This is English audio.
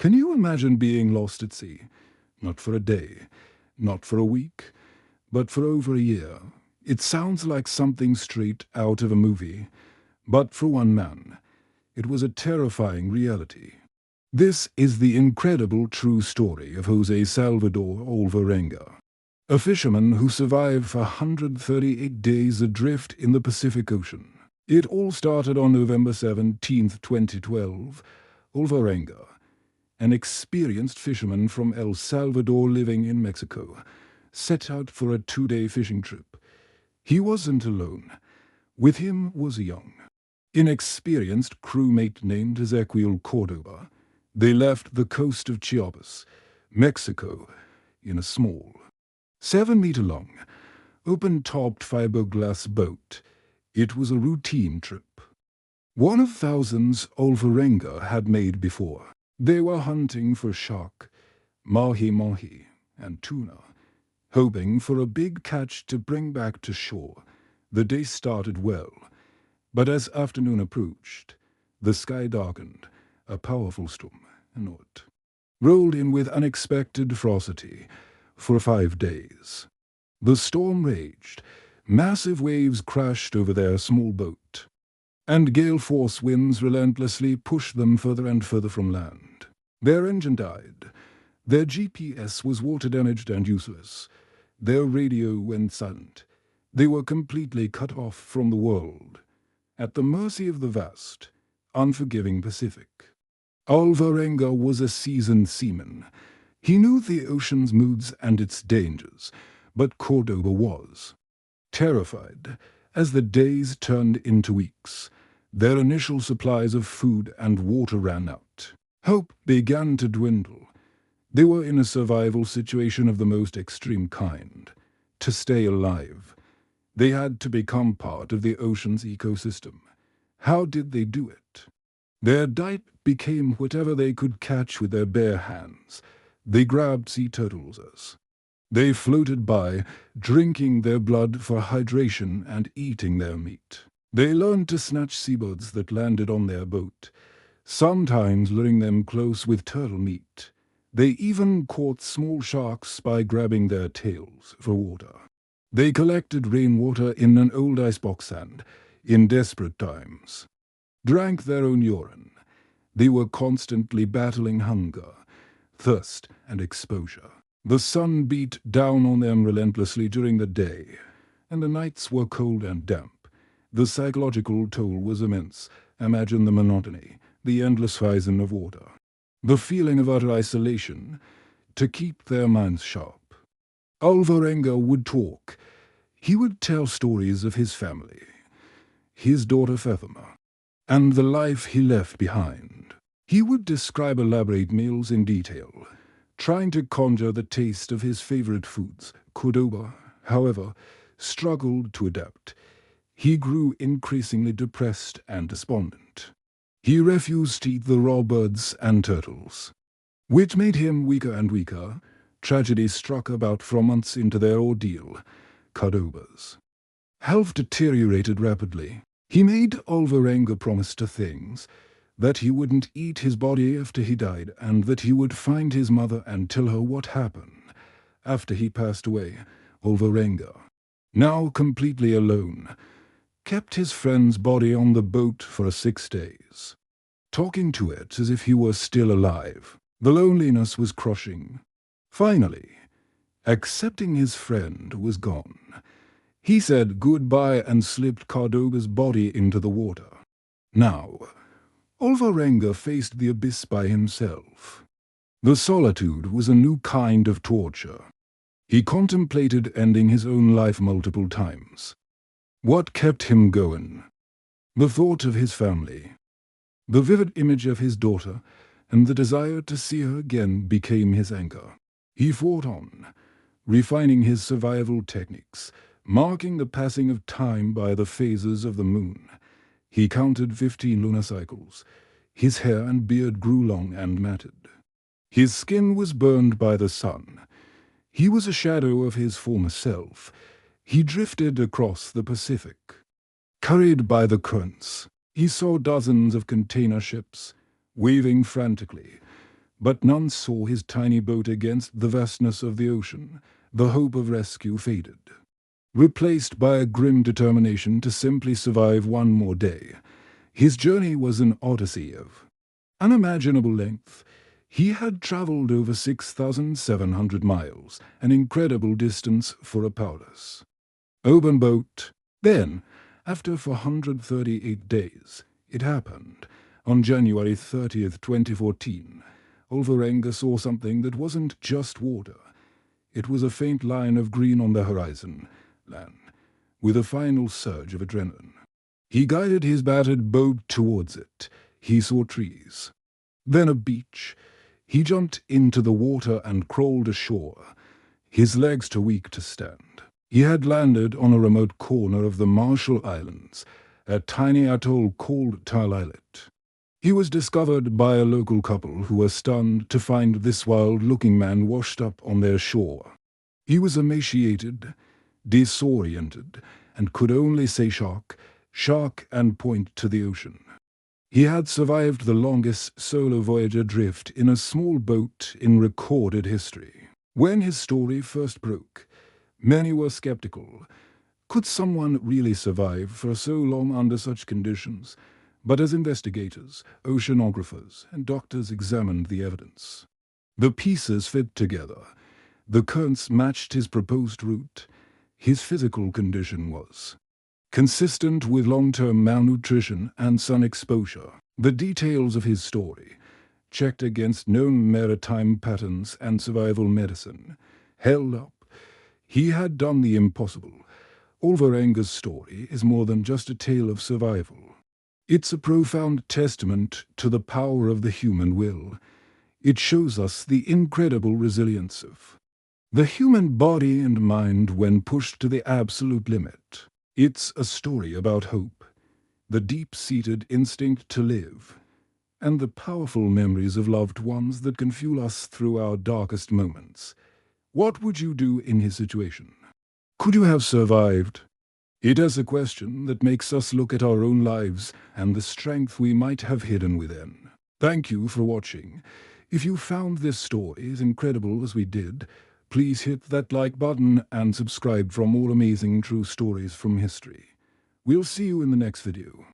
Can you imagine being lost at sea? Not for a day, not for a week, but for over a year. It sounds like something straight out of a movie, but for one man, it was a terrifying reality. This is the incredible true story of Jose Salvador Alvarenga, a fisherman who survived for 138 days adrift in the Pacific Ocean. It all started on November 17, 2012. Alvarenga, an experienced fisherman from El Salvador living in Mexico, set out for a 2-day fishing trip. He wasn't alone. With him was a young, inexperienced crewmate named Ezequiel Cordoba. They left the coast of Chiapas, Mexico, in a small, 7-meter-long, open-topped fiberglass boat. It was a routine trip, one of thousands Alvarenga had made before. They were hunting for shark, mahi-mahi, and tuna, hoping for a big catch to bring back to shore. The day started well, but as afternoon approached, the sky darkened. A powerful storm, North, rolled in with unexpected ferocity for 5 days. The storm raged. Massive waves crashed over their small boat, and gale-force winds relentlessly pushed them further and further from land. Their engine died. Their GPS was water-damaged and useless. Their radio went silent. They were completely cut off from the world, at the mercy of the vast, unforgiving Pacific. Alvarenga was a seasoned seaman. He knew the ocean's moods and its dangers, but Cordoba was terrified as the days turned into weeks. Their initial supplies of food and water ran out. Hope began to dwindle. They were in a survival situation of the most extreme kind. To stay alive, they had to become part of the ocean's ecosystem. How did they do it? Their diet became whatever they could catch with their bare hands. They grabbed sea turtles. They floated by, drinking their blood for hydration and eating their meat. They learned to snatch seabirds that landed on their boat, sometimes luring them close with turtle meat. They even caught small sharks by grabbing their tails for water. They collected rainwater in an old icebox sand in desperate times, drank their own urine. They were constantly battling hunger, thirst, and exposure. The sun beat down on them relentlessly during the day, and the nights were cold and damp. The psychological toll was immense. Imagine the monotony, the endless horizon of water, the feeling of utter isolation, to keep their minds sharp. Alvarenga would talk. He would tell stories of his family, his daughter Fatima, and the life he left behind. He would describe elaborate meals in detail, trying to conjure the taste of his favorite foods. Cordoba, however, struggled to adapt. He grew increasingly depressed and despondent. He refused to eat the raw birds and turtles, which made him weaker and weaker. Tragedy struck about 4 months into their ordeal. Cordoba's health deteriorated rapidly. He made Alvarenga promise 2 things: that he wouldn't eat his body after he died, and that he would find his mother and tell her what happened after he passed away. Alvarenga, now completely alone, kept his friend's body on the boat for 6 days, talking to it as if he were still alive. The loneliness was crushing. Finally, accepting his friend was gone, he said goodbye and slipped Cordoba's body into the water. Now, Alvarenga faced the abyss by himself. The solitude was a new kind of torture. He contemplated ending his own life multiple times. What kept him going? The thought of his family, the vivid image of his daughter, and the desire to see her again became his anchor. He fought on, refining his survival techniques, marking the passing of time by the phases of the moon. He counted 15 lunar cycles. His hair and beard grew long and matted. His skin was burned by the sun. He was a shadow of his former self. He drifted across the Pacific, carried by the currents. He saw dozens of container ships, waving frantically, But none saw his tiny boat against the vastness of the ocean. The hope of rescue faded, replaced by a grim determination to simply survive one more day. His journey was an odyssey of unimaginable length. He had travelled over 6,700 miles, an incredible distance for a powerless open boat. Then, after 438 days, it happened. On January 30th, 2014, Olvarenga saw something that wasn't just water. It was a faint line of green on the horizon, land, with a final surge of adrenaline. He guided his battered boat towards it. He saw trees, then a beach. He jumped into the water and crawled ashore, his legs too weak to stand. He had landed on a remote corner of the Marshall Islands, a tiny atoll called Tile Islet. He was discovered by a local couple who were stunned to find this wild-looking man washed up on their shore. He was emaciated, disoriented, and could only say shark, shark, and point to the ocean. He had survived the longest solo voyage adrift in a small boat in recorded history. When his story first broke, many were skeptical. Could someone really survive for so long under such conditions? But as investigators, oceanographers, and doctors examined the evidence, the pieces fit together. The currents matched his proposed route. His physical condition was consistent with long-term malnutrition and sun exposure. The details of his story, checked against known maritime patterns and survival medicine, held up. He had done the impossible. Olvarenga's story is more than just a tale of survival. It's a profound testament to the power of the human will. It shows us the incredible resilience of the human body and mind when pushed to the absolute limit. It's a story about hope, the deep-seated instinct to live, and the powerful memories of loved ones that can fuel us through our darkest moments. What would you do in his situation? Could you have survived? It is a question that makes us look at our own lives and the strength we might have hidden within. Thank you for watching. If you found this story as incredible as we did, please hit that like button and subscribe for more amazing true stories from history. We'll see you in the next video.